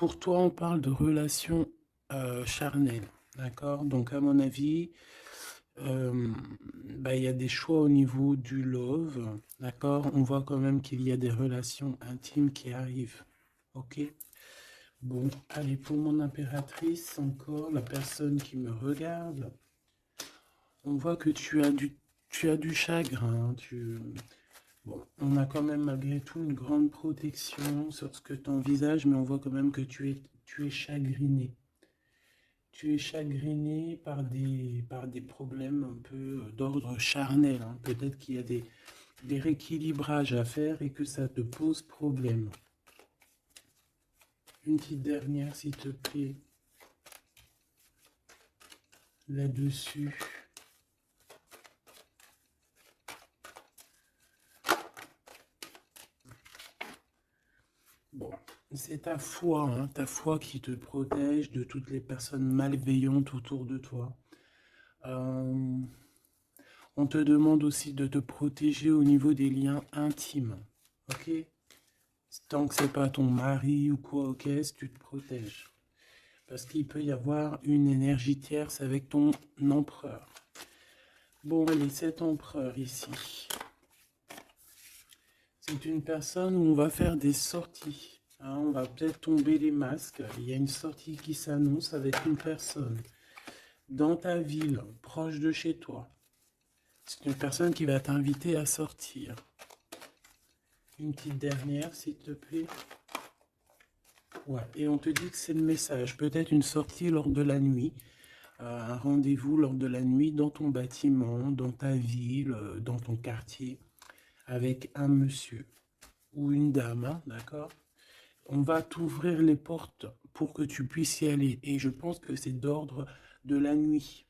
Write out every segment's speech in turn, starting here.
Pour toi, on parle de relations charnelles, d'accord? Donc, à mon avis, euh, il y a des choix au niveau du love, d'accord? On voit quand même qu'il y a des relations intimes qui arrivent, ok? Bon, allez, pour mon impératrice, encore, la personne qui me regarde, on voit que tu as du chagrin, Bon, on a quand même malgré tout une grande protection sur ce que tu envisages, mais on voit quand même que tu es chagriné. Tu es chagriné par des problèmes un peu d'ordre charnel, hein. Peut-être qu'il y a des rééquilibrages à faire et que ça te pose problème. Une petite dernière, s'il te plaît, là-dessus. Bon, c'est ta foi qui te protège de toutes les personnes malveillantes autour de toi. Euh, on te demande aussi de te protéger au niveau des liens intimes, ok? Tant que c'est pas ton mari ou quoi, ok, tu te protèges. Parce qu'il peut y avoir une énergie tierce avec ton empereur. Bon, allez, cet empereur ici, c'est une personne où on va faire des sorties, hein. On va peut-être tomber les masques. Il y a une sortie qui s'annonce avec une personne dans ta ville, proche de chez toi. C'est une personne qui va t'inviter à sortir. Une petite dernière, s'il te plaît. Ouais, et on te dit que c'est le message. Peut-être une sortie lors de la nuit, un rendez-vous lors de la nuit dans ton bâtiment, dans ta ville, dans ton quartier, avec un monsieur ou une dame, hein, d'accord? On va t'ouvrir les portes pour que tu puisses y aller. Et je pense que c'est d'ordre de la nuit.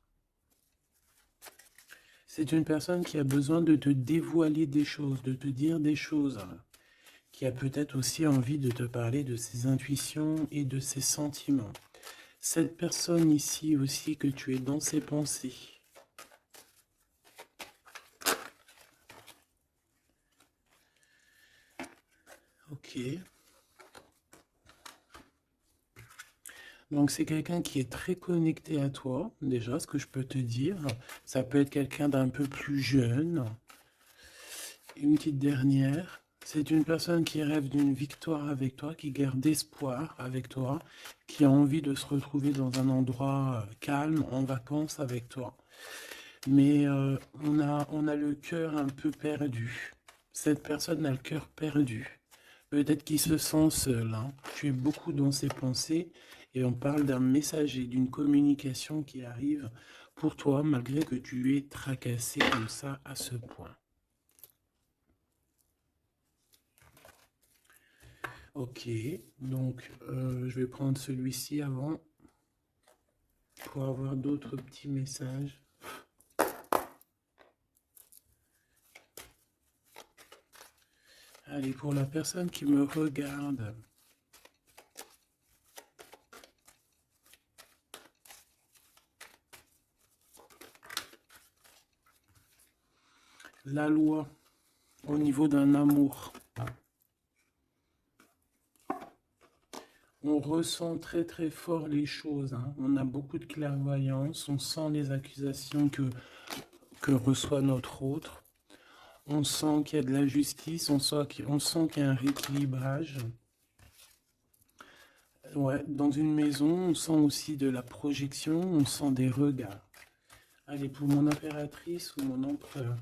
C'est une personne qui a besoin de te dévoiler des choses, de te dire des choses, hein, qui a peut-être aussi envie de te parler de ses intuitions et de ses sentiments. Cette personne ici aussi que tu es dans ses pensées. Ok. Donc c'est quelqu'un qui est très connecté à toi, déjà, ce que je peux te dire. Ça peut être quelqu'un d'un peu plus jeune. Une petite dernière. C'est une personne qui rêve d'une victoire avec toi, qui garde espoir avec toi, qui a envie de se retrouver dans un endroit calme, en vacances avec toi. Mais on a le cœur un peu perdu. Cette personne a le cœur perdu. Peut-être qu'il se sent seul, hein. Tu es beaucoup dans ses pensées et on parle d'un messager, d'une communication qui arrive pour toi malgré que tu es tracassé comme ça à ce point. Ok, donc je vais prendre celui-ci avant pour avoir d'autres petits messages. Allez, pour la personne qui me regarde, la loi au niveau d'un amour. On ressent très très fort les choses, hein. On a beaucoup de clairvoyance, on sent les accusations que reçoit notre autre. On sent qu'il y a de la justice, on sent qu'il y a un rééquilibrage. Ouais, dans une maison, on sent aussi de la projection, on sent des regards. Allez, pour mon impératrice ou mon empereur,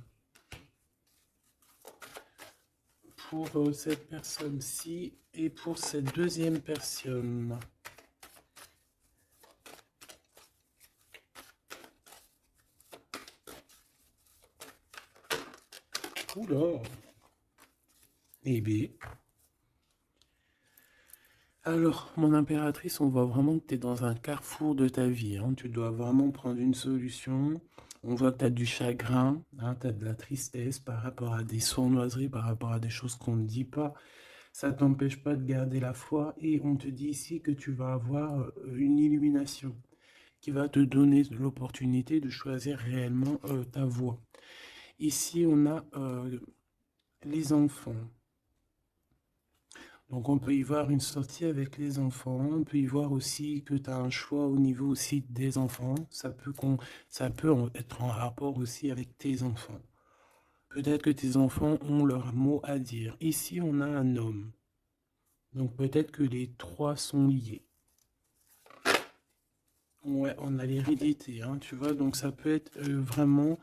pour cette personne-ci et pour cette deuxième personne. Oula, eh bien. Alors, mon impératrice, on voit vraiment que tu es dans un carrefour de ta vie, hein. Tu dois vraiment prendre une solution. On voit que tu as du chagrin, hein, tu as de la tristesse par rapport à des sournoiseries, par rapport à des choses qu'on ne dit pas. Ça t'empêche pas de garder la foi et on te dit ici que tu vas avoir une illumination qui va te donner l'opportunité de choisir réellement ta voie. Ici, on a les enfants. Donc on peut y voir une sortie avec les enfants, on peut y voir aussi que tu as un choix au niveau aussi des enfants, ça peut être en rapport aussi avec tes enfants. Peut-être que tes enfants ont leur mot à dire. Ici, on a un homme. Donc peut-être que les trois sont liés. Ouais, on a l'hérédité, hein, tu vois. Donc ça peut être vraiment...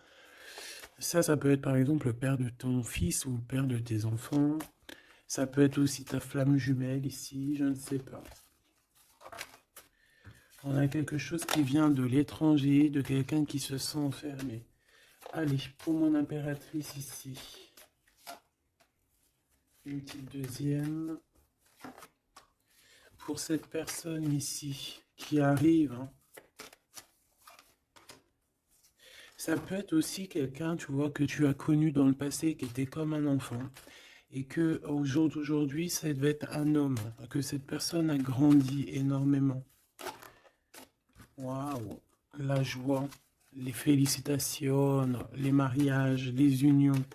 Ça peut être par exemple le père de ton fils ou le père de tes enfants. Ça peut être aussi ta flamme jumelle ici, je ne sais pas. On a quelque chose qui vient de l'étranger, de quelqu'un qui se sent enfermé. Allez, pour mon impératrice ici. Une petite deuxième. Pour cette personne ici qui arrive, hein. Ça peut être aussi quelqu'un, tu vois, que tu as connu dans le passé, qui était comme un enfant. Et que au jour d'aujourd'hui, ça devait être un homme. Que cette personne a grandi énormément. Waouh! La joie, les félicitations, les mariages, les unions.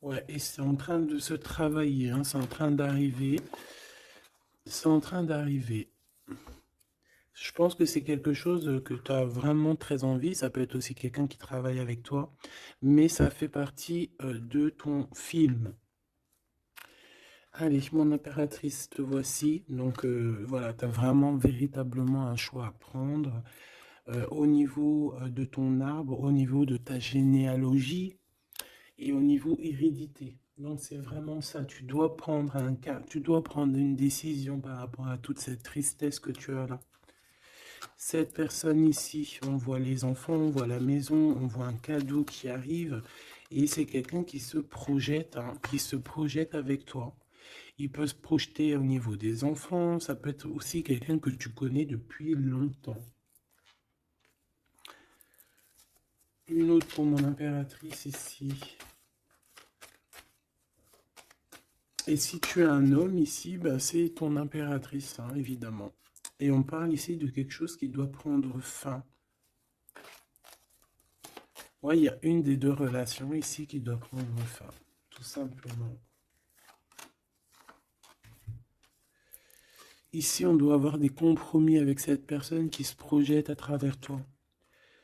Ouais, et c'est en train de se travailler, hein, c'est en train d'arriver. C'est en train d'arriver. Je pense que c'est quelque chose que tu as vraiment très envie. Ça peut être aussi quelqu'un qui travaille avec toi, mais ça fait partie de ton film. Allez, mon impératrice, te voici. Donc voilà, tu as vraiment véritablement un choix à prendre au niveau de ton arbre, au niveau de ta généalogie et au niveau hérédité. Donc c'est vraiment ça, tu dois prendre un cas, tu dois prendre une décision par rapport à toute cette tristesse que tu as là. Cette personne ici, on voit les enfants, on voit la maison, on voit un cadeau qui arrive et c'est quelqu'un qui se projette, hein, qui se projette avec toi. Il peut se projeter au niveau des enfants, ça peut être aussi quelqu'un que tu connais depuis longtemps. Une autre pour mon impératrice ici. Et si tu as un homme ici, bah, c'est ton impératrice, hein, évidemment. Et on parle ici de quelque chose qui doit prendre fin. Ouais, il y a une des deux relations ici qui doit prendre fin, tout simplement. Ici, on doit avoir des compromis avec cette personne qui se projette à travers toi.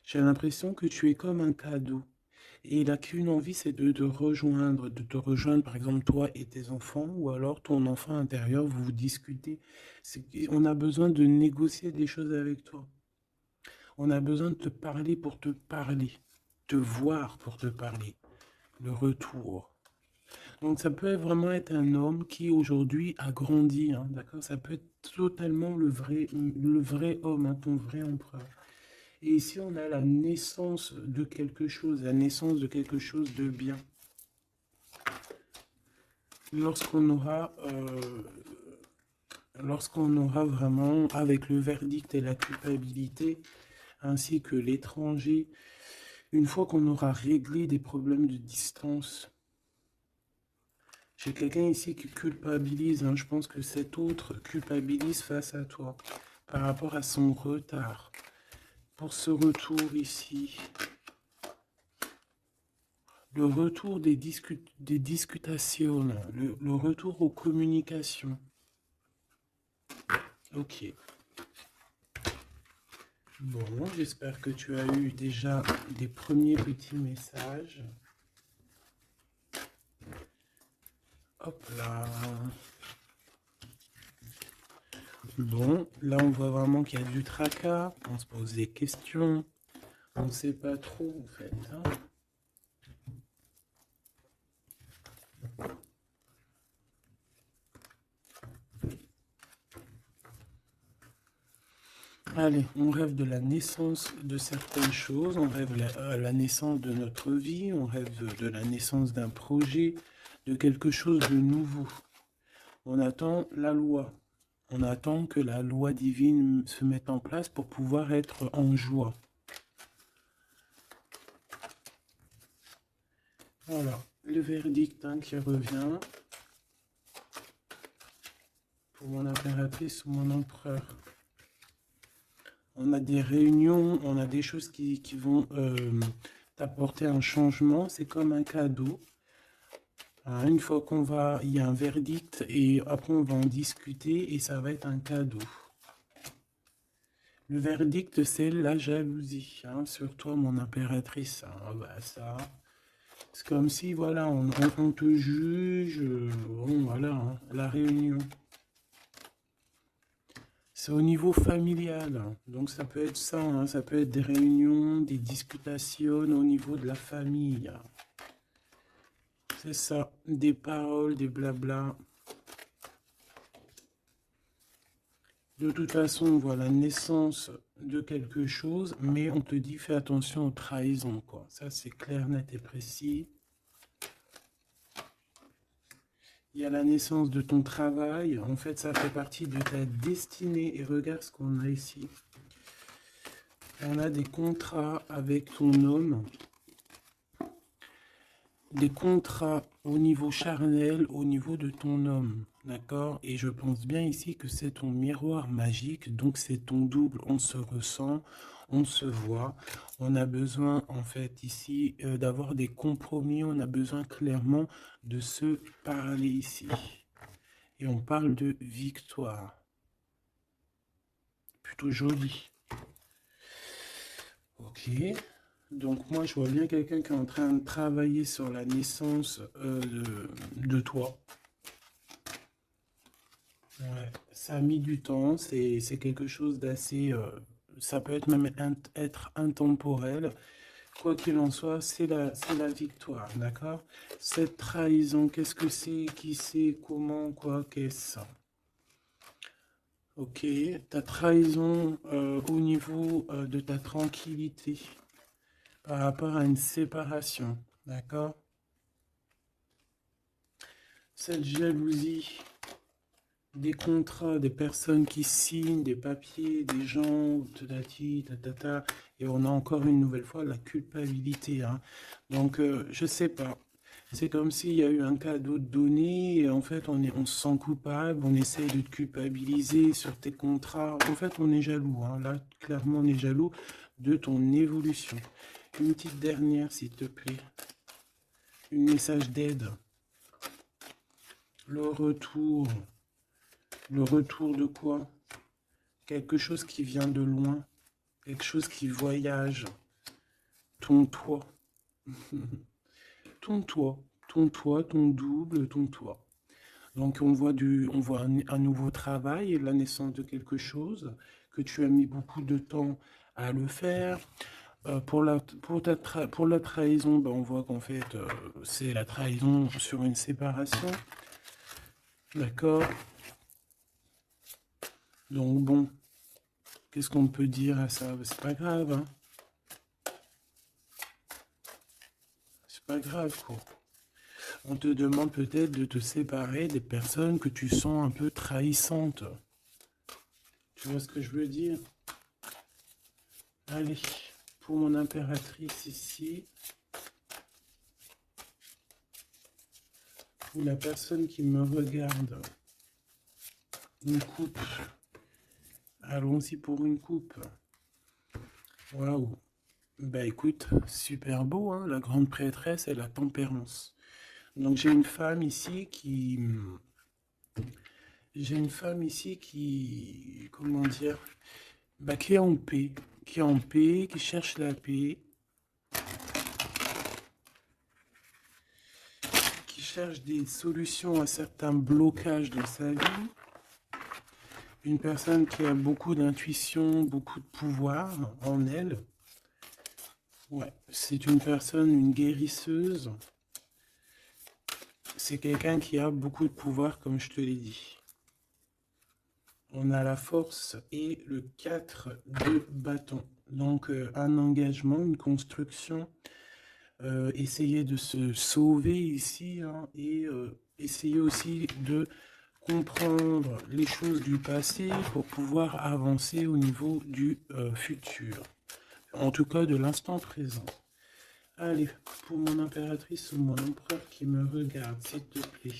J'ai l'impression que tu es comme un cadeau. Et il n'a qu'une envie, c'est de te rejoindre, par exemple, toi et tes enfants, ou alors ton enfant intérieur, vous vous discutez. On a besoin de négocier des choses avec toi. On a besoin de te parler pour te parler, te voir pour te parler. Le retour. Donc ça peut vraiment être un homme qui aujourd'hui a grandi, hein, d'accord? Ça peut être totalement le vrai homme, hein, ton vrai empereur. Et ici, on a la naissance de quelque chose, la naissance de quelque chose de bien. Lorsqu'on aura vraiment, avec le verdict et la culpabilité, ainsi que l'étranger, une fois qu'on aura réglé des problèmes de distance, j'ai quelqu'un ici qui culpabilise, hein, je pense que cet autre culpabilise face à toi, par rapport à son retard. Pour ce retour ici, le retour des discutations, le retour aux communications. Ok. Bon, j'espère que tu as eu déjà des premiers petits messages. Hop là. Bon, là on voit vraiment qu'il y a du tracas, on se pose des questions, on ne sait pas trop en fait, hein. Allez, on rêve de la naissance de certaines choses, on rêve la naissance de notre vie, on rêve de la naissance d'un projet, de quelque chose de nouveau. On attend la loi. On attend que la loi divine se mette en place pour pouvoir être en joie. Voilà, le verdict, hein, qui revient pour mon impératrice ou mon empereur. On a des réunions, on a des choses qui vont t'apporter un changement. C'est comme un cadeau. Hein, une fois il y a un verdict et après on va en discuter et ça va être un cadeau. Le verdict, c'est la jalousie, hein, sur toi, mon impératrice. Hein, bah, ça, c'est comme si, voilà, on te juge, bon, voilà, hein, la réunion. C'est au niveau familial, hein, donc ça peut être ça, hein, ça peut être des réunions, des discutations au niveau de la famille. C'est ça, des paroles, des blabla. De toute façon, on voit la naissance de quelque chose, mais on te dit fais attention aux trahisons, quoi. Ça, c'est clair, net et précis. Il y a la naissance de ton travail. En fait, ça fait partie de ta destinée. Et regarde ce qu'on a ici. On a des contrats avec ton homme. Des contrats au niveau charnel, au niveau de ton homme. D'accord? Et je pense bien ici que c'est ton miroir magique. Donc, c'est ton double. On se ressent, on se voit. On a besoin, en fait, ici, d'avoir des compromis. On a besoin clairement de se parler ici. Et on parle de victoire. Plutôt joli. Ok. Donc moi, je vois bien quelqu'un qui est en train de travailler sur la naissance de toi. Ouais. Ça a mis du temps. C'est quelque chose d'assez... ça peut être même être intemporel. Quoi qu'il en soit, c'est la victoire. D'accord? Cette trahison, qu'est-ce que c'est? Qui c'est? Comment? Quoi? Qu'est-ce? Ok, ta trahison au niveau de ta tranquillité par rapport à une séparation, d'accord? Cette jalousie, des contrats, des personnes qui signent, des papiers, des gens, tatati, tatata, et on a encore une nouvelle fois la culpabilité, hein. Donc, je sais pas. C'est comme s'il y a eu un cadeau donné et en fait on se sent coupable, on essaye de te culpabiliser sur tes contrats. En fait, on est jaloux, hein. Là, clairement, on est jaloux de ton évolution. Une petite dernière, s'il te plaît. Un message d'aide. Le retour. Le retour de quoi? Quelque chose qui vient de loin. Quelque chose qui voyage. Ton toit. Ton toit. Ton toit, ton double, ton toit. Donc on voit un nouveau travail, la naissance de quelque chose, que tu as mis beaucoup de temps à le faire. Pour la trahison, ben, on voit qu'en fait, c'est la trahison sur une séparation. D'accord? Donc bon, qu'est-ce qu'on peut dire à ça? C'est pas grave, hein? C'est pas grave, quoi. On te demande peut-être de te séparer des personnes que tu sens un peu trahissantes. Tu vois ce que je veux dire? Allez, pour mon impératrice ici, ou la personne qui me regarde, une coupe. Allons-y pour une coupe. Waouh. Bah écoute, super beau, hein, la grande prêtresse et la tempérance. Donc j'ai une femme ici qui... J'ai une femme ici qui... Comment dire? Bah qui est en paix. Qui est en paix, qui cherche la paix. Qui cherche des solutions à certains blocages dans sa vie. Une personne qui a beaucoup d'intuition, beaucoup de pouvoir en elle. Ouais, c'est une personne, une guérisseuse. C'est quelqu'un qui a beaucoup de pouvoir, comme je te l'ai dit. On a la force et le 4 de bâton. Donc, un engagement, une construction. Essayer de se sauver ici, hein, et essayer aussi de comprendre les choses du passé pour pouvoir avancer au niveau du futur. En tout cas, de l'instant présent. Allez, pour mon impératrice ou mon empereur qui me regarde, s'il te plaît.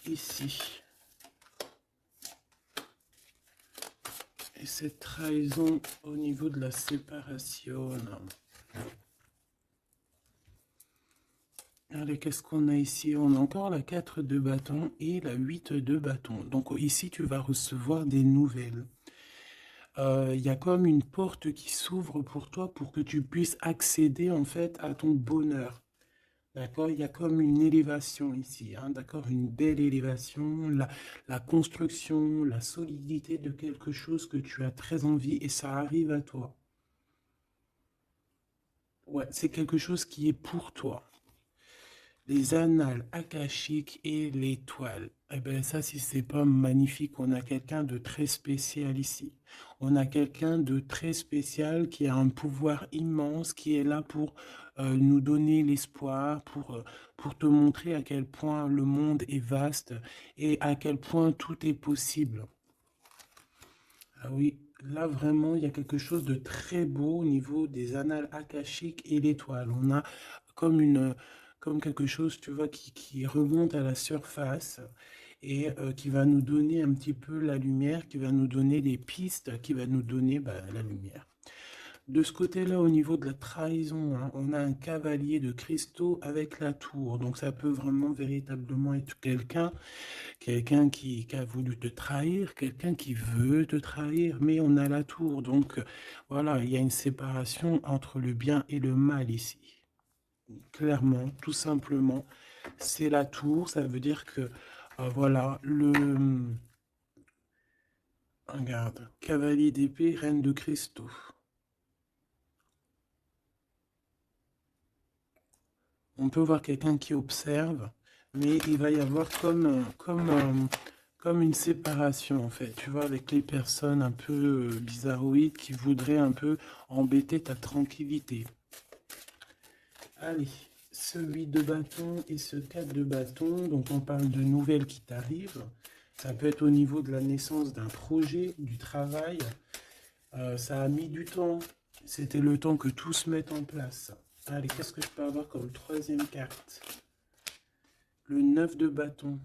ici. Et cette trahison au niveau de la séparation. Allez, qu'est-ce qu'on a ici? On a encore la 4 de bâton et la 8 de bâton. Donc ici, tu vas recevoir des nouvelles. Il y a comme une porte qui s'ouvre pour toi pour que tu puisses accéder en fait à ton bonheur. D'accord? Il y a comme une élévation ici, hein, d'accord? Une belle élévation, la construction, la solidité de quelque chose que tu as très envie et ça arrive à toi. Ouais, c'est quelque chose qui est pour toi. Les annales akashiques et l'étoile. Eh bien, ça, si c'est pas magnifique, on a quelqu'un de très spécial ici. On a quelqu'un de très spécial qui a un pouvoir immense, qui est là pour nous donner l'espoir, pour te montrer à quel point le monde est vaste et à quel point tout est possible. Ah oui, là vraiment, il y a quelque chose de très beau au niveau des annales akashiques et l'étoile. On a comme comme quelque chose, tu vois, qui remonte à la surface et qui va nous donner un petit peu la lumière, qui va nous donner les pistes, qui va nous donner la lumière. De ce côté-là, au niveau de la trahison, hein, on a un cavalier de cristaux avec la tour. Donc ça peut vraiment véritablement être quelqu'un qui a voulu te trahir, quelqu'un qui veut te trahir, mais on a la tour. Donc voilà, il y a une séparation entre le bien et le mal ici. Clairement, tout simplement, c'est la tour. Ça veut dire que, voilà, regarde, cavalier d'épée, reine de cristaux. On peut voir quelqu'un qui observe, mais il va y avoir comme une séparation, en fait. Tu vois, avec les personnes un peu bizarroïdes qui voudraient un peu embêter ta tranquillité. Allez, ce 8 de bâton et ce 4 de bâton, donc on parle de nouvelles qui t'arrivent. Ça peut être au niveau de la naissance d'un projet, du travail. Ça a mis du temps. C'était le temps que tout se mette en place. Allez, qu'est-ce que je peux avoir comme troisième carte? Le 9 de bâton.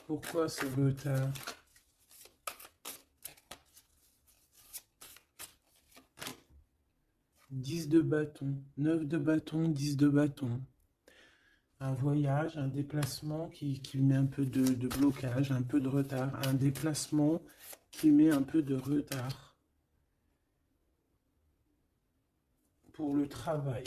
Pourquoi ce retard? 10 de bâton. 9 de bâton, 10 de bâton. Un voyage, un déplacement qui met un peu de blocage, un peu de retard. Un déplacement qui met un peu de retard pour le travail.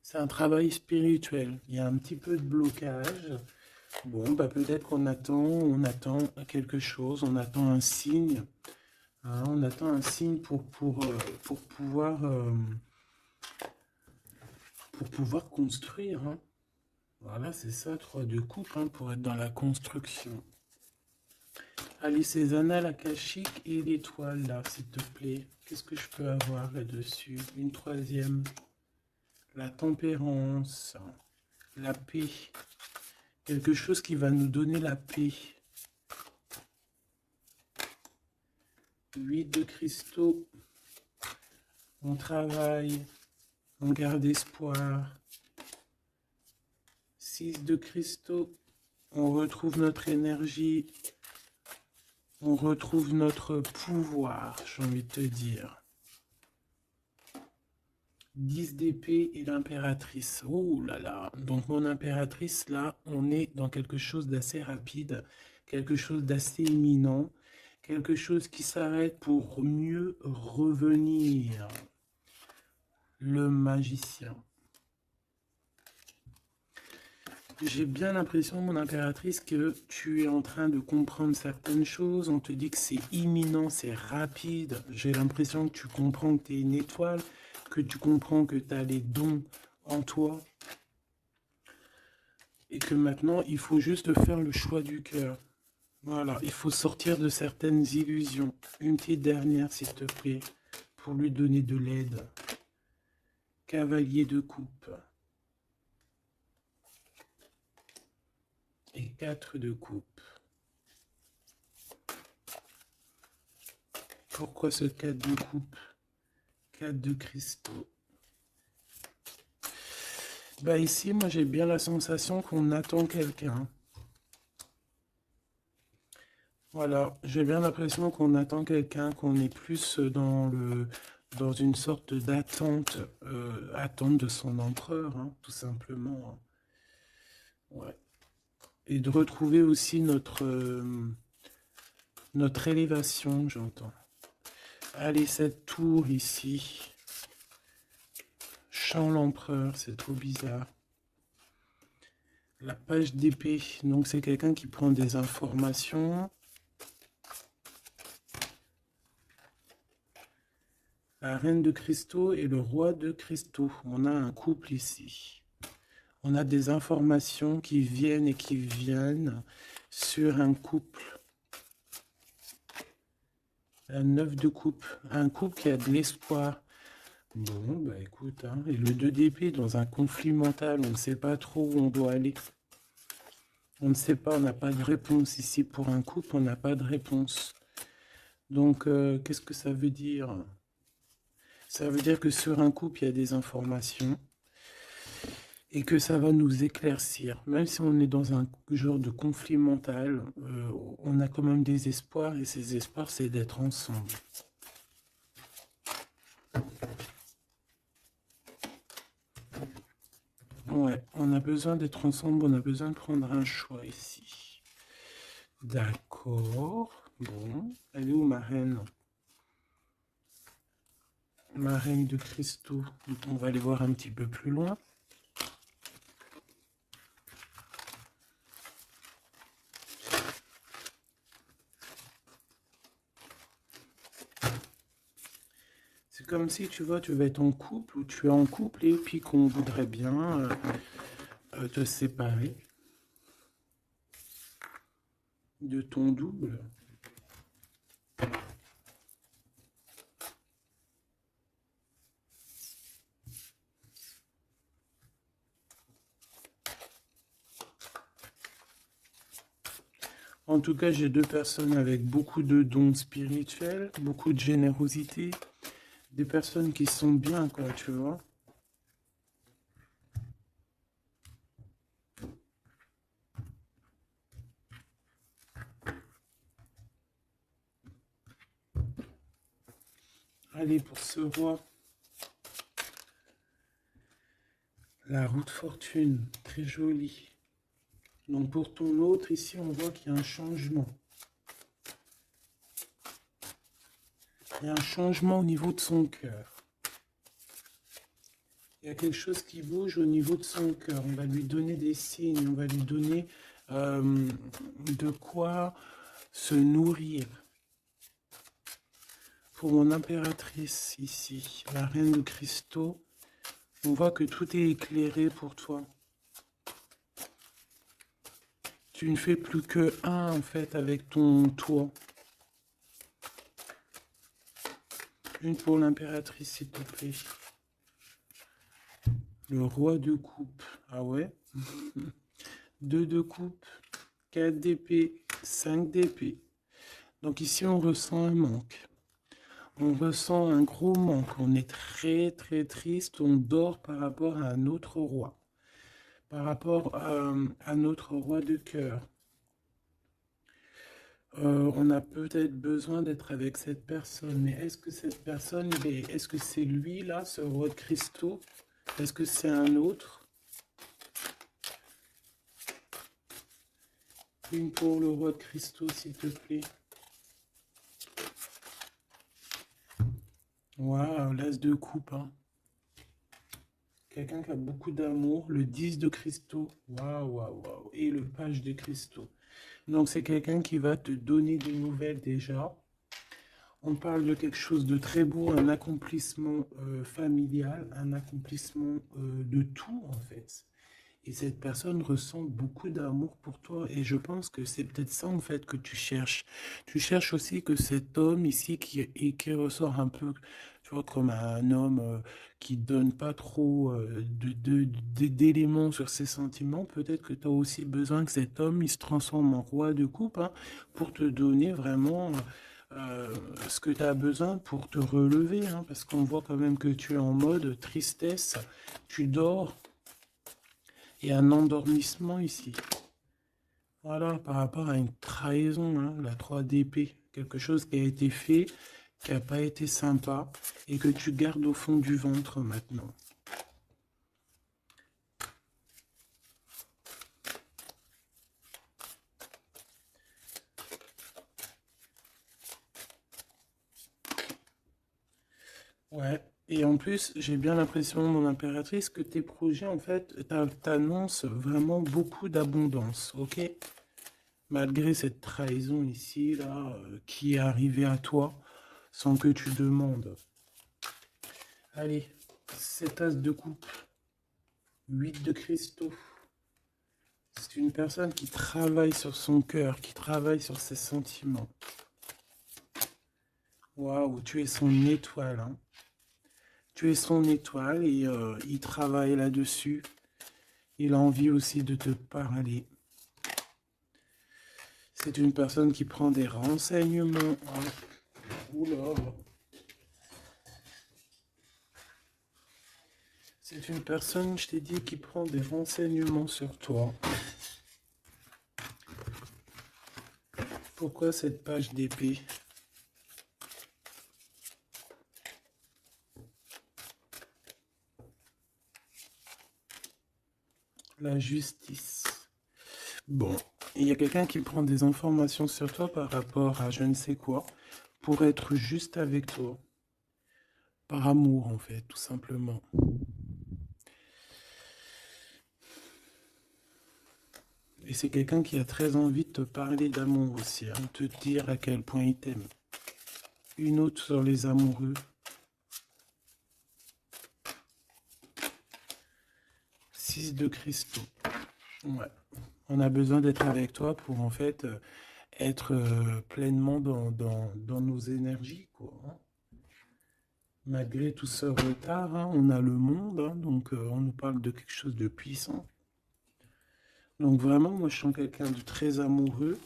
C'est un travail spirituel. Il y a un petit peu de blocage. Bon, peut-être qu'on on attend quelque chose, on attend un signe. Hein, on attend un signe pour pouvoir construire. Hein. Voilà, c'est ça, 3 de coupe, hein, pour être dans la construction. Allez, ces annales akashiques et l'étoile, là, s'il te plaît. Qu'est-ce que je peux avoir là-dessus? Une troisième. La tempérance. La paix. Quelque chose qui va nous donner la paix. 8 de cristaux. On travaille. On garde espoir. 6 de cristaux. On retrouve notre énergie. On retrouve notre pouvoir, j'ai envie de te dire. 10 d'épée et l'impératrice. Oh là là. Donc mon impératrice, là, on est dans quelque chose d'assez rapide, quelque chose d'assez imminent, quelque chose qui s'arrête pour mieux revenir. Le magicien. J'ai bien l'impression, mon impératrice, que tu es en train de comprendre certaines choses. On te dit que c'est imminent, c'est rapide. J'ai l'impression que tu comprends que tu es une étoile, que tu comprends que tu as les dons en toi. Et que maintenant, il faut juste faire le choix du cœur. Voilà, il faut sortir de certaines illusions. Une petite dernière, s'il te plaît, pour lui donner de l'aide. Cavalier de coupe. Et 4 de coupe. Pourquoi ce 4 de coupe? 4 de cristaux. Bah ici, moi j'ai bien la sensation qu'on attend quelqu'un. Voilà, j'ai bien l'impression qu'on attend quelqu'un, qu'on est plus dans une sorte d'attente, attente de son empereur, hein, tout simplement. Ouais. Et de retrouver aussi notre élévation, j'entends. Allez, cette tour ici. Chant l'empereur, c'est trop bizarre. La page d'épée, donc c'est quelqu'un qui prend des informations. La reine de cristaux et le roi de cristaux. On a un couple ici. On a des informations qui viennent et qui viennent sur un couple. Un 9 de coupe. Un couple qui a de l'espoir. Bon, bah écoute, hein, et le 2 d'épée dans un conflit mental, on ne sait pas trop où on doit aller. On ne sait pas, on n'a pas de réponse ici pour un couple, on n'a pas de réponse. Donc, qu'est-ce que ça veut dire? Ça veut dire que sur un couple, il y a des informations et que ça va nous éclaircir. Même si on est dans un genre de conflit mental, on a quand même des espoirs et ces espoirs, c'est d'être ensemble. Ouais, on a besoin d'être ensemble, on a besoin de prendre un choix ici. D'accord. Bon, elle est où ma reine? Ma reine de cristaux. On va aller voir un petit peu plus loin. C'est comme si, tu vois, tu vas être en couple ou tu es en couple et puis qu'on voudrait bien te séparer de ton double. En tout cas, j'ai deux personnes avec beaucoup de dons spirituels, beaucoup de générosité, des personnes qui sont bien, quoi, tu vois. Allez, pour ce roi, la roue de fortune, très jolie. Donc pour ton autre, ici, on voit qu'il y a un changement. Il y a un changement au niveau de son cœur. Il y a quelque chose qui bouge au niveau de son cœur. On va lui donner des signes, on va lui donner de quoi se nourrir. Pour mon impératrice ici, la reine de cristaux, on voit que tout est éclairé pour toi. Tu ne fais plus que un en fait avec ton toit. Une pour l'impératrice, s'il te plaît. Le roi de coupe. Ah ouais. 2 de coupe, 4 d'épée, 5 d'épée. Donc ici, on ressent un manque. On ressent un gros manque. On est très, très triste. On dort par rapport à un autre roi. Par rapport à notre roi de cœur. On a peut-être besoin d'être avec cette personne. Mais est-ce que cette personne, est-ce que c'est lui, là, ce roi de cristaux? Est-ce que c'est un autre? Une pour le roi de cristaux, s'il te plaît. Waouh, l'as de coupe, hein. Quelqu'un qui a beaucoup d'amour, le 10 de cristaux. Waouh, waouh, waouh. Et le page de cristaux. Donc c'est quelqu'un qui va te donner des nouvelles déjà. On parle de quelque chose de très beau, un accomplissement familial, un accomplissement de tout en fait. Et cette personne ressent beaucoup d'amour pour toi. Et je pense que c'est peut-être ça en fait que tu cherches. Tu cherches aussi que cet homme ici qui ressort un peu, tu tu vois, comme un homme qui donne pas trop d'éléments sur ses sentiments, peut-être que tu as aussi besoin que cet homme, il se transforme en roi de coupe, hein, pour te donner vraiment euh, ce que tu as besoin pour te relever, hein, parce qu'on voit quand même que tu es en mode tristesse, tu dors, et un endormissement ici. Voilà, par rapport à une trahison, hein, la 3 d'épée, quelque chose qui a été fait, qui n'a pas été sympa, et que tu gardes au fond du ventre maintenant. Ouais, et en plus, j'ai bien l'impression, mon impératrice, que tes projets, en fait, t'annoncent vraiment beaucoup d'abondance, ok? Malgré cette trahison ici, là, qui est arrivée à toi, sans que tu demandes. Allez, cet as de coupe, 8 de cristaux. C'est une personne qui travaille sur son cœur, qui travaille sur ses sentiments. Waouh, tu es son étoile, hein. Tu es son étoile et il travaille là-dessus. Il a envie aussi de te parler. C'est une personne qui prend des renseignements. Oula. C'est une personne, je t'ai dit, qui prend des renseignements sur toi. Pourquoi cette page d'épée? La justice. Bon, il y a quelqu'un qui prend des informations sur toi par rapport à je ne sais quoi, pour être juste avec toi. Par amour, en fait, tout simplement. Et c'est quelqu'un qui a très envie de te parler d'amour aussi, hein, te dire à quel point il t'aime. Une autre sur les amoureux. 6 de cristaux. Ouais. On a besoin d'être avec toi pour en fait être pleinement dans nos énergies, quoi, hein. Malgré tout ce retard, hein, on a le monde, hein, donc on nous parle de quelque chose de puissant. Donc vraiment, moi je sens quelqu'un de très amoureux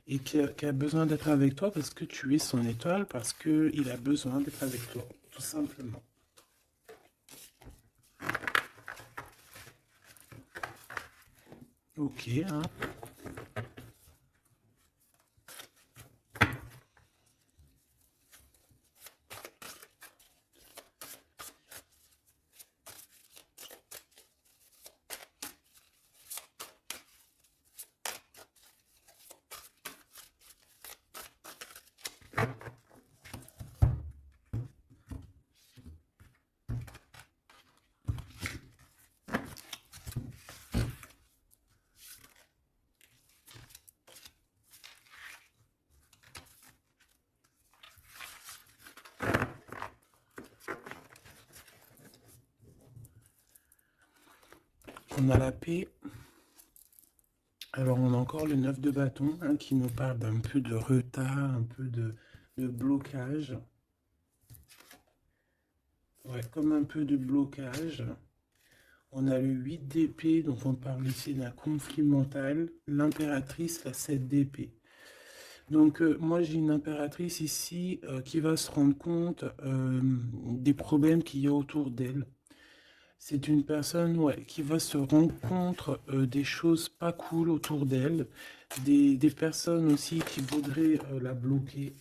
et qui a besoin d'être avec toi parce que tu es son étoile, parce qu'il a besoin d'être avec toi, tout simplement. Ok, hein. On a la paix. Alors on a encore le 9 de bâton, hein, qui nous parle d'un peu de retard, un peu de blocage. Ouais, comme un peu de blocage. On a le 8 d'épée, donc on parle ici d'un conflit mental. L'impératrice, la 7 d'épée. Donc moi j'ai une impératrice ici qui va se rendre compte des problèmes qu'il y a autour d'elle. C'est une personne, ouais, qui va se rendre compte des choses pas cool autour d'elle, des personnes aussi qui voudraient la bloquer.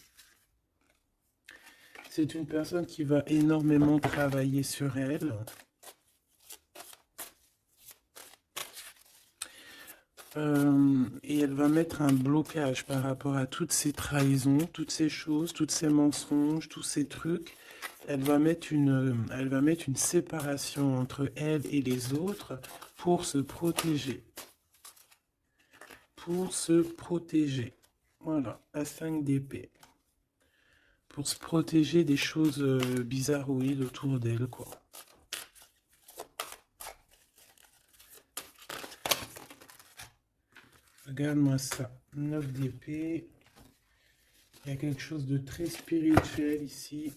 C'est une personne qui va énormément travailler sur elle. Et elle va mettre un blocage par rapport à toutes ces trahisons, toutes ces choses, tous ces mensonges, tous ces trucs. Elle va mettre une séparation entre elle et les autres pour se protéger. Pour se protéger. Voilà, la 5 d'épée. Pour se protéger des choses bizarroïdes autour d'elle, quoi. Regarde-moi ça. 9 d'épée. Il y a quelque chose de très spirituel ici.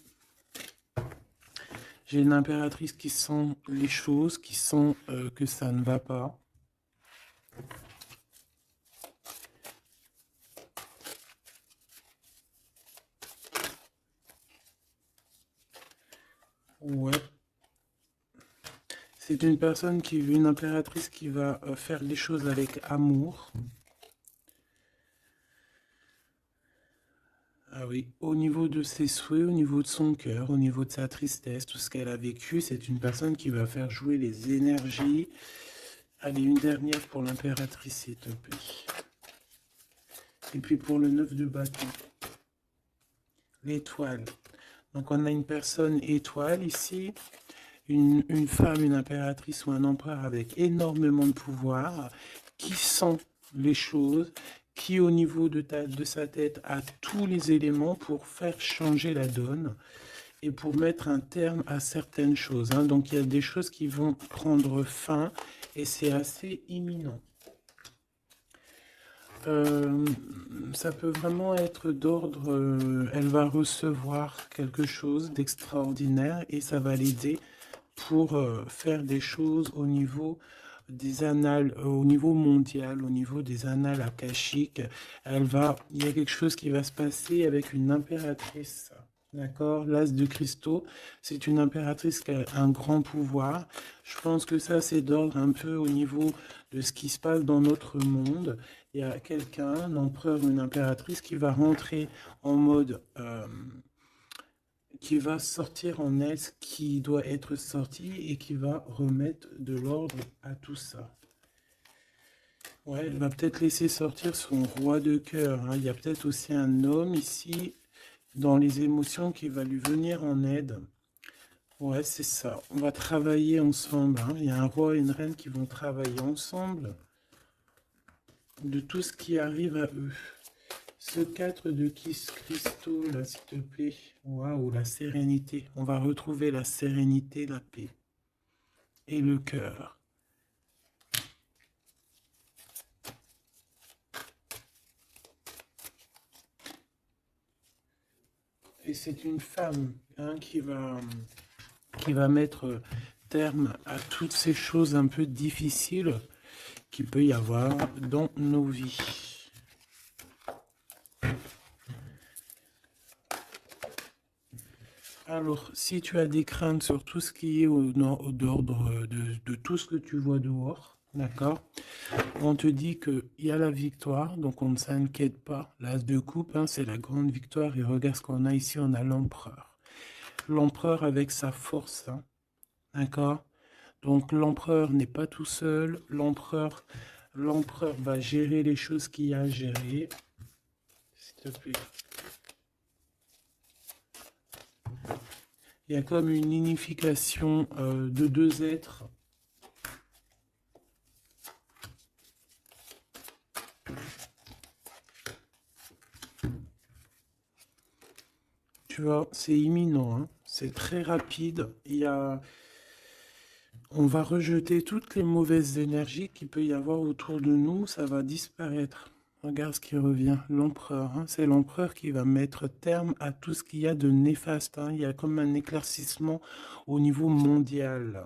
J'ai une impératrice qui sent les choses, qui sent que ça ne va pas. Ouais. C'est une personne une impératrice qui va faire les choses avec amour. Ah oui, au niveau de ses souhaits, au niveau de son cœur, au niveau de sa tristesse, tout ce qu'elle a vécu, c'est une personne qui va faire jouer les énergies. Allez, une dernière pour l'impératrice, s'il te plaît. Et puis pour le 9 de bâton, l'étoile. Donc on a une personne étoile ici, une femme, une impératrice ou un empereur avec énormément de pouvoir, qui sent les choses, qui au niveau de sa tête a tous les éléments pour faire changer la donne et pour mettre un terme à certaines choses. Hein. Donc il y a des choses qui vont prendre fin et c'est assez imminent. Ça peut vraiment être d'ordre, elle va recevoir quelque chose d'extraordinaire et ça va l'aider pour faire des choses au niveau des annales, au niveau mondial, au niveau des annales akashiques. Il y a quelque chose qui va se passer avec une impératrice. D'accord, l'as de cristaux, c'est une impératrice qui a un grand pouvoir. Je pense que ça, c'est d'ordre un peu au niveau de ce qui se passe dans notre monde. Il y a quelqu'un, un empereur ou une impératrice, qui va rentrer en mode, qui va sortir en elle ce qui doit être sorti et qui va remettre de l'ordre à tout ça. Ouais, elle va peut-être laisser sortir son roi de cœur. Hein. Il y a peut-être aussi un homme ici dans les émotions qui va lui venir en aide. Ouais, c'est ça. On va travailler ensemble. Hein. Il y a un roi et une reine qui vont travailler ensemble de tout ce qui arrive à eux. Ce 4 de cristaux, là, s'il te plaît. Waouh, la sérénité. On va retrouver la sérénité, la paix et le cœur. Et c'est une femme hein, qui va mettre terme à toutes ces choses un peu difficiles qu'il peut y avoir dans nos vies. Alors, si tu as des craintes sur tout ce qui est d'ordre de tout ce que tu vois dehors, d'accord, on te dit qu'il y a la victoire, donc on ne s'inquiète pas. L'as de coupe, hein, c'est la grande victoire. Et regarde ce qu'on a ici, on a l'empereur. L'empereur avec sa force, hein, d'accord. Donc l'empereur n'est pas tout seul. L'empereur va gérer les choses qu'il y a à gérer. S'il te plaît. Il y a comme une unification de deux êtres. Tu vois, c'est imminent, hein. C'est très rapide. On va rejeter toutes les mauvaises énergies qu'il peut y avoir autour de nous. Ça va disparaître. Regarde ce qui revient. L'empereur, hein. C'est l'empereur qui va mettre terme à tout ce qu'il y a de néfaste. Hein. Il y a comme un éclaircissement au niveau mondial.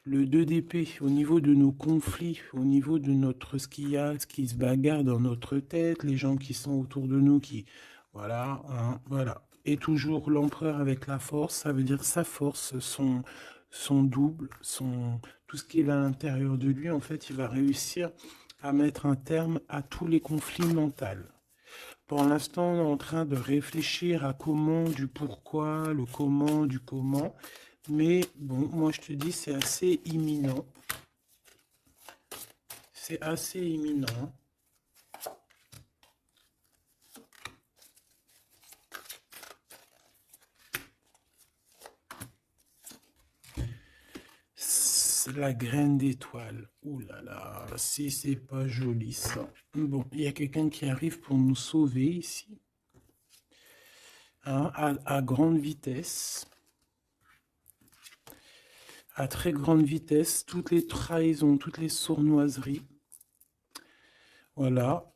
Le 2 d'épée, au niveau de nos conflits, au niveau de ce qu'il y a, ce qui se bagarre dans notre tête, les gens qui sont autour de nous qui... Voilà, hein, voilà. Et toujours l'empereur avec la force, ça veut dire sa force, son double, tout ce qui est à l'intérieur de lui, en fait, il va réussir à mettre un terme à tous les conflits mentaux. Pour l'instant, on est en train de réfléchir à comment, du pourquoi, le comment, du comment. Mais bon, moi je te dis, c'est assez imminent. C'est assez imminent. La graine d'étoile. Ouh là là, si c'est pas joli ça. Bon, il y a quelqu'un qui arrive pour nous sauver ici. Hein, à grande vitesse. À très grande vitesse. Toutes les trahisons, toutes les sournoiseries. Voilà.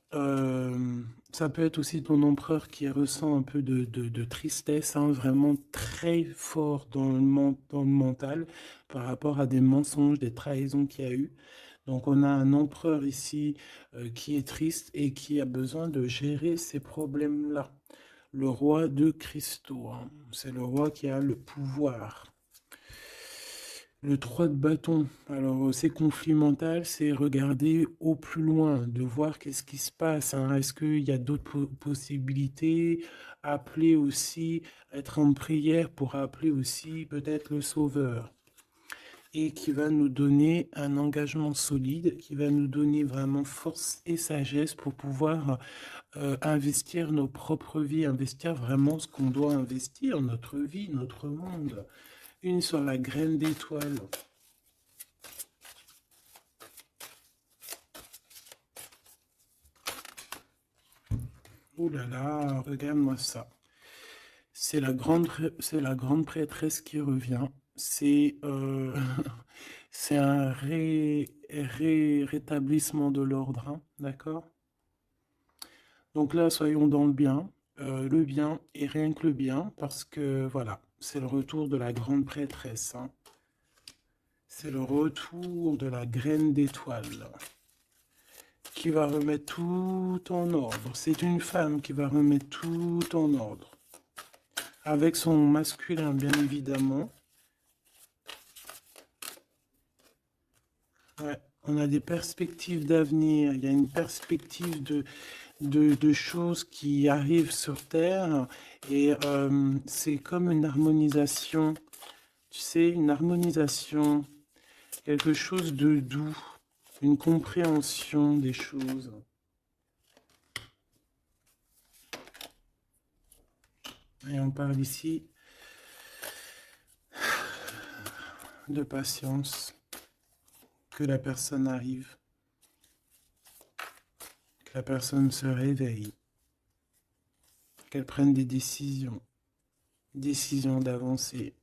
Ça peut être aussi ton empereur qui ressent un peu de tristesse, hein, vraiment très fort dans le mental par rapport à des mensonges, des trahisons qu'il y a eu. Donc on a un empereur ici qui est triste et qui a besoin de gérer ces problèmes-là. Le roi de cristaux, hein, c'est le roi qui a le pouvoir. Le 3 de bâton, alors ces conflits mentaux, c'est regarder au plus loin, de voir qu'est-ce qui se passe, hein. Est-ce qu'il y a d'autres possibilités? Appeler aussi, être en prière pour appeler aussi peut-être le Sauveur. Et qui va nous donner un engagement solide, qui va nous donner vraiment force et sagesse pour pouvoir investir nos propres vies, investir vraiment ce qu'on doit investir, notre vie, notre monde. Une sur la graine d'étoile. Ouh là là, regarde-moi ça. C'est la grande prêtresse qui revient. C'est c'est un rétablissement de l'ordre, hein, d'accord? Donc là, soyons dans le bien et rien que le bien, parce que voilà, c'est le retour de la grande prêtresse, hein. C'est le retour de la graine d'étoile qui va remettre tout en ordre. C'est une femme qui va remettre tout en ordre. Avec son masculin, bien évidemment. Ouais, on a des perspectives d'avenir. Il y a une perspective de choses qui arrivent sur Terre. Et c'est comme une harmonisation. Tu sais, une harmonisation. Quelque chose de doux. Une compréhension des choses. Et on parle ici de patience, que la personne arrive, que la personne se réveille, qu'elle prenne des décisions d'avancer,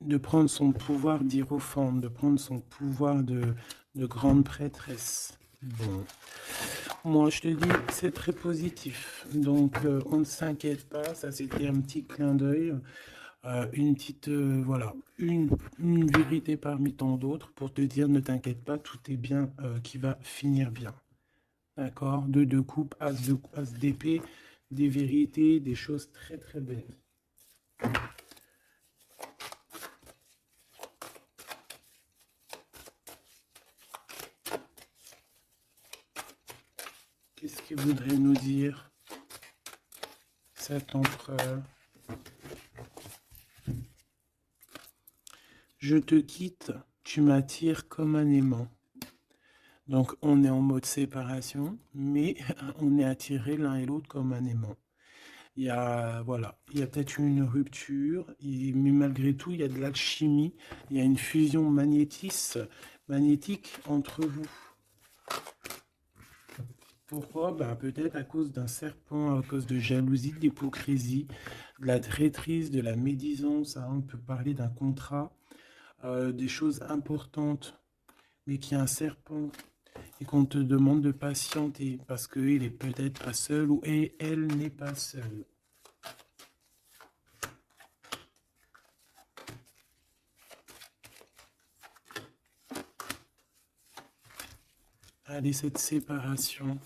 de prendre son pouvoir d'hiérophante, de prendre son pouvoir de grande prêtresse. Bon, moi je te dis, c'est très positif, donc on ne s'inquiète pas, ça c'était un petit clin d'œil. Une petite, voilà, une vérité parmi tant d'autres pour te dire ne t'inquiète pas, tout est bien qui va finir bien. D'accord? Deux de coupe, as d'épée, des vérités, des choses très très belles. Qu'est-ce qu'il voudrait nous dire cet empereur? Je te quitte, tu m'attires comme un aimant. Donc on est en mode séparation, mais on est attirés l'un et l'autre comme un aimant. Il y a, voilà, il y a peut-être une rupture, mais malgré tout, il y a de l'alchimie, il y a une fusion magnétique entre vous. Pourquoi? Ben, peut-être à cause d'un serpent, à cause de jalousie, d'hypocrisie, de la traîtrise, de la médisance, hein. On peut parler d'un contrat, des choses importantes, mais qu'il y a un serpent et qu'on te demande de patienter parce qu'il est peut-être pas seul ou elle n'est pas seule. Allez, cette séparation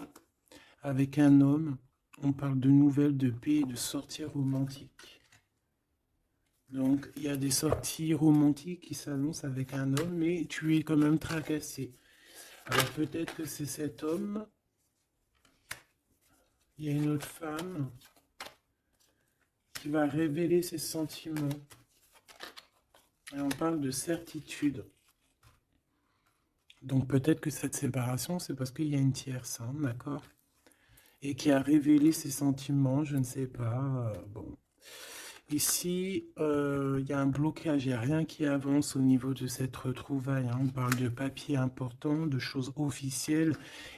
avec un homme, on parle de nouvelles, de paix, de sorties romantiques. Donc, il y a des sorties romantiques qui s'annoncent avec un homme, mais tu es quand même tracassé. Alors, peut-être que c'est cet homme, il y a une autre femme qui va révéler ses sentiments. Et on parle de certitude. Donc, peut-être que cette séparation, c'est parce qu'il y a une tierce, hein, d'accord? Et qui a révélé ses sentiments, je ne sais pas. Bon. Ici, il y a un blocage, il n'y a rien qui avance au niveau de cette retrouvaille, hein. On parle de papiers importants, de choses officielles,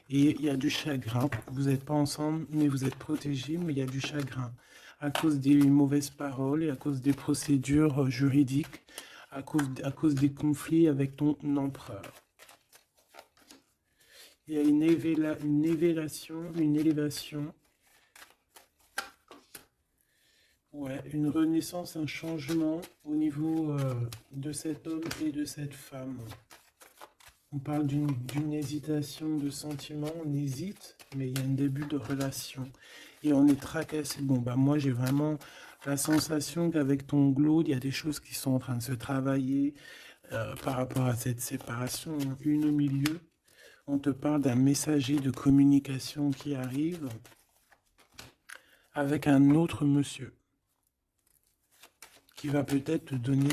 et il y a du chagrin. Vous n'êtes pas ensemble, mais vous êtes protégés, mais il y a du chagrin. À cause des mauvaises paroles et à cause des procédures juridiques, à cause des conflits avec ton empereur. Il y a une élévation. Ouais, une renaissance, un changement au niveau de cet homme et de cette femme. On parle d'une hésitation de sentiment, on hésite, mais il y a un début de relation. Et on est tracassé. Bon, bah moi j'ai vraiment la sensation qu'avec ton glow, il y a des choses qui sont en train de se travailler par rapport à cette séparation. Une au milieu, on te parle d'un messager de communication qui arrive avec un autre monsieur qui va peut-être te donner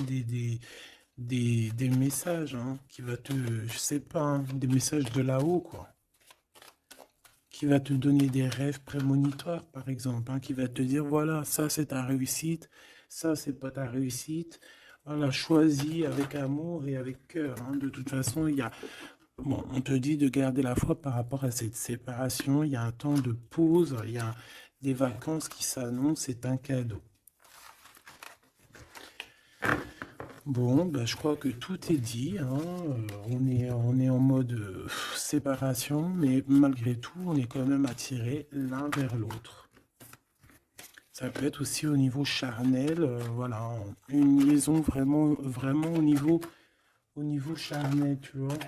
des messages, hein, qui va te, je sais pas, hein, des messages de là-haut, quoi. Qui va te donner des rêves prémonitoires, par exemple, hein, qui va te dire, voilà, ça c'est ta réussite, ça c'est pas ta réussite. Voilà, choisis avec amour et avec cœur, hein. De toute façon, il y a, bon, on te dit de garder la foi par rapport à cette séparation. Il y a un temps de pause, il y a des vacances qui s'annoncent, c'est un cadeau. Bon, bah, je crois que tout est dit, hein. On est en mode séparation, mais malgré tout, on est quand même attirés l'un vers l'autre. Ça peut être aussi au niveau charnel, voilà, une liaison vraiment, vraiment au niveau charnel, tu vois.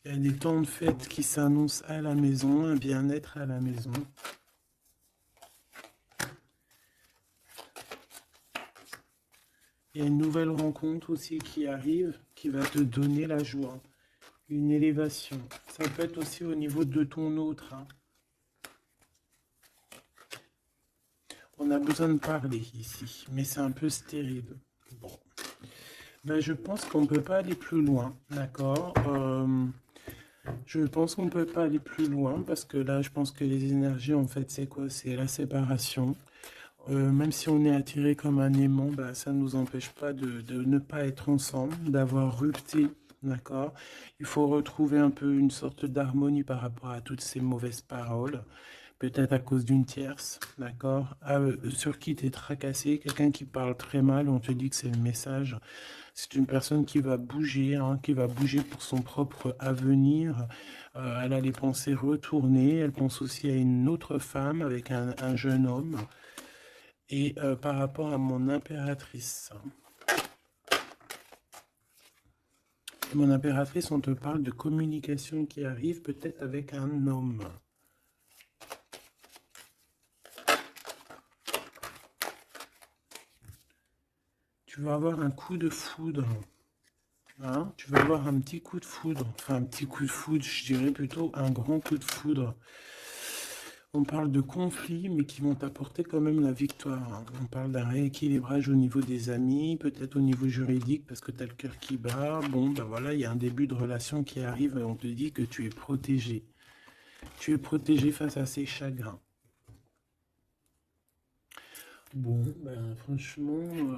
Il y a des temps de fête qui s'annoncent à la maison, un bien-être à la maison. Il y a une nouvelle rencontre aussi qui arrive, qui va te donner la joie, une élévation. Ça peut être aussi au niveau de ton autre, hein. On a besoin de parler ici, mais c'est un peu stérile. Bon. Ben, je pense qu'on ne peut pas aller plus loin, d'accord. Je pense qu'on ne peut pas aller plus loin parce que là, je pense que les énergies, en fait, c'est quoi? C'est la séparation. Même si on est attiré comme un aimant, bah, ça ne nous empêche pas de ne pas être ensemble, d'avoir rupté, d'accord? Il faut retrouver un peu une sorte d'harmonie par rapport à toutes ces mauvaises paroles, peut-être à cause d'une tierce, d'accord? Sur qui tu es tracassé, quelqu'un qui parle très mal, on te dit que c'est le message. C'est une personne qui va bouger, hein, qui va bouger pour son propre avenir. Elle a les pensées retournées, elle pense aussi à une autre femme avec un jeune homme. Et par rapport à mon impératrice. Mon impératrice, on te parle de communication qui arrive peut-être avec un homme. Tu vas avoir un coup de foudre. Hein, tu vas avoir un petit coup de foudre. Enfin, un petit coup de foudre, je dirais plutôt un grand coup de foudre. On parle de conflits, mais qui vont t'apporter quand même la victoire, hein. On parle d'un rééquilibrage au niveau des amis, peut-être au niveau juridique, parce que tu as le cœur qui bat. Bon, ben voilà, il y a un début de relation qui arrive et on te dit que tu es protégé. Tu es protégé face à ces chagrins. Bon, ben franchement,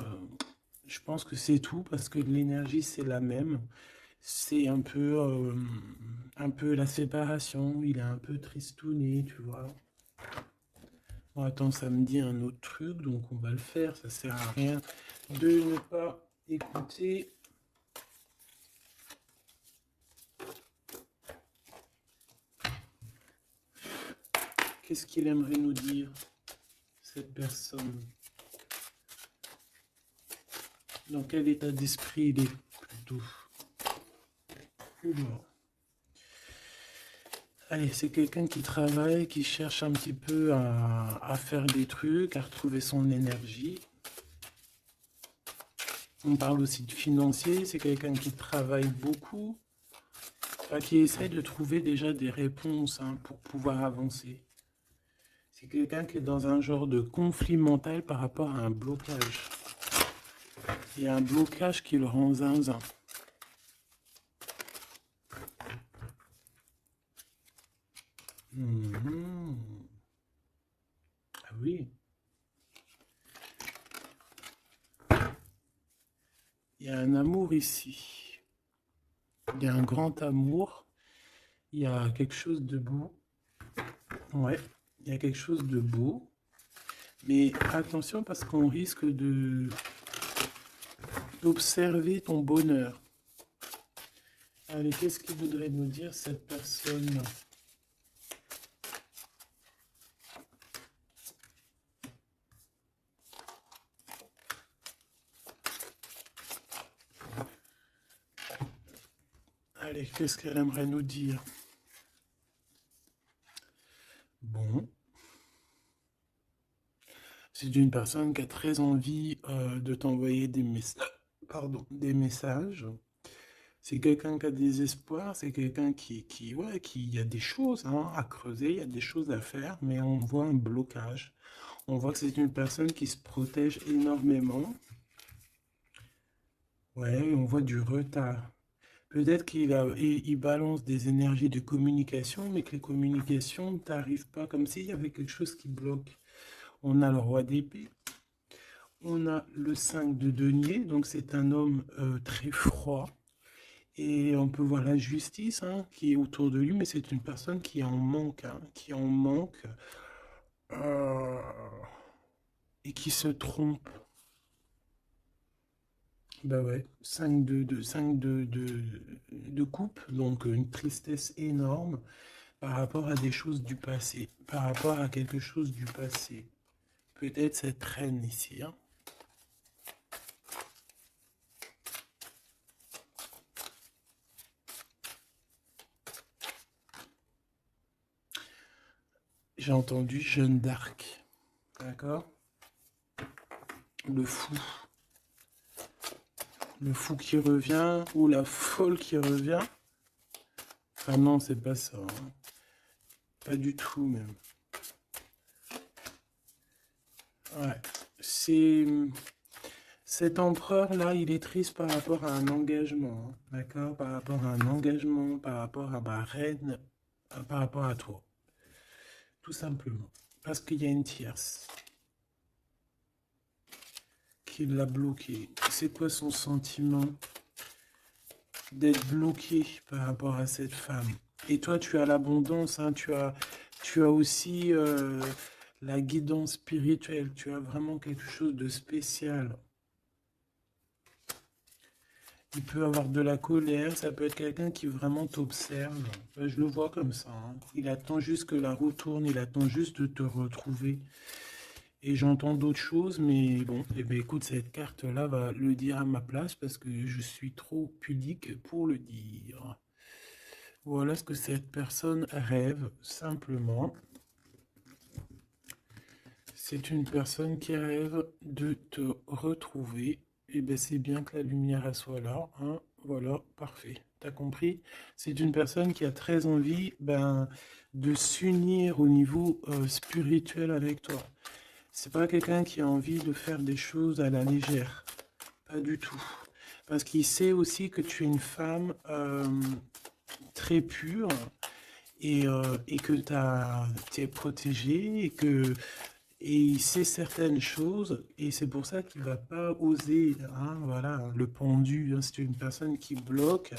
je pense que c'est tout, parce que l'énergie, c'est la même. C'est un peu la séparation. Il est un peu tristouné, tu vois. Bon, attends, ça me dit un autre truc, donc on va le faire. Ça sert à rien de ne pas écouter. Qu'est-ce qu'il aimerait nous dire, cette personne? Dans quel état d'esprit il est plutôt? Bon. Allez, c'est quelqu'un qui travaille, qui cherche un petit peu à faire des trucs, à retrouver son énergie. On parle aussi de financier, c'est quelqu'un qui travaille beaucoup, qui essaie de trouver déjà des réponses, hein, pour pouvoir avancer. C'est quelqu'un qui est dans un genre de conflit mental par rapport à un blocage. Il y a un blocage qui le rend zinzin. Ah oui. Il y a un amour ici. Il y a un grand amour. Il y a quelque chose de beau. Ouais, il y a quelque chose de beau. Mais attention parce qu'on risque de d'observer ton bonheur. Allez, qu'est-ce qu'il voudrait nous dire cette personne? Allez, qu'est-ce qu'elle aimerait nous dire? Bon. C'est une personne qui a très envie de t'envoyer des messages. Pardon, des messages. C'est quelqu'un qui a des espoirs, c'est quelqu'un ouais, il y a des choses hein, à creuser, il y a des choses à faire, mais on voit un blocage. On voit que c'est une personne qui se protège énormément. Ouais, on voit du retard. Peut-être il balance des énergies de communication, mais que les communications ne t'arrivent pas, comme s'il y avait quelque chose qui bloque. On a le roi d'épée, on a le 5 de denier, donc c'est un homme très froid. Et on peut voir la justice hein, qui est autour de lui, mais c'est une personne qui est en manque, hein, qui est en manque euh, et qui se trompe. Bah ouais, 5 de coupe, donc une tristesse énorme par rapport à des choses du passé, par rapport à quelque chose du passé. Peut-être cette reine ici, hein. J'ai entendu Jeanne d'Arc, d'accord? Le fou. Le fou qui revient, ou la folle qui revient. Ah non, c'est pas ça, hein. Pas du tout même. Ouais, c'est... Cet empereur-là, il est triste par rapport à un engagement, hein, d'accord? Par rapport à un engagement, par rapport à ma reine, par rapport à toi. Tout simplement. Parce qu'il y a une tierce qui l'a bloqué. C'est quoi son sentiment d'être bloqué par rapport à cette femme? Et toi, tu as l'abondance, hein, tu as aussi la guidance spirituelle, tu as vraiment quelque chose de spécial. Il peut avoir de la colère, ça peut être quelqu'un qui vraiment t'observe. Je le vois comme ça, hein. Il attend juste que la roue tourne, il attend juste de te retrouver. Et j'entends d'autres choses, mais bon, eh bien, écoute, cette carte-là va le dire à ma place parce que je suis trop pudique pour le dire. Voilà ce que cette personne rêve, simplement. C'est une personne qui rêve de te retrouver. Et bien, c'est bien que la lumière elle soit là, hein. Voilà, parfait. T'as compris? C'est une personne qui a très envie de s'unir au niveau spirituel avec toi. C'est pas quelqu'un qui a envie de faire des choses à la légère. Pas du tout. Parce qu'il sait aussi que tu es une femme très pure et que tu es protégée et il sait certaines choses et c'est pour ça qu'il va pas oser, hein, voilà, le pendu, hein, c'est une personne qui bloque.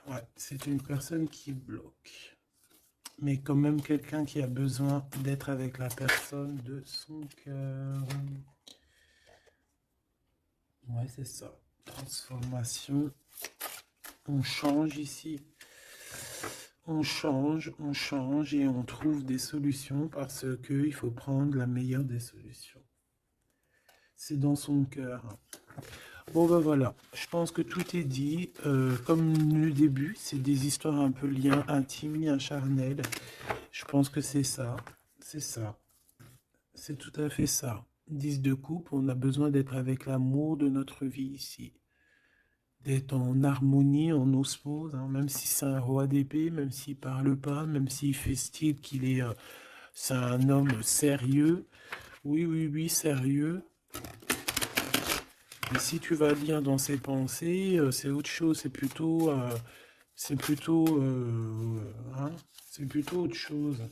Ouais, c'est une personne qui bloque. Mais quand même quelqu'un qui a besoin d'être avec la personne de son cœur. Ouais, c'est ça. Transformation. On change ici. On change et on trouve des solutions parce qu'il faut prendre la meilleure des solutions. C'est dans son cœur. Bon ben voilà, je pense que tout est dit. Comme le début, c'est des histoires un peu liens intimes, liens charnels. Je pense que c'est ça. C'est ça. C'est tout à fait ça. 10 de coupe, on a besoin d'être avec l'amour de notre vie ici. D'être en harmonie, en osmose, hein, même si c'est un roi d'épée, même s'il parle pas, même s'il fait style qu'il est... c'est un homme sérieux. Oui, oui, oui, sérieux. Mais si tu vas lire dans ses pensées, c'est autre chose, c'est plutôt... hein, c'est plutôt autre chose.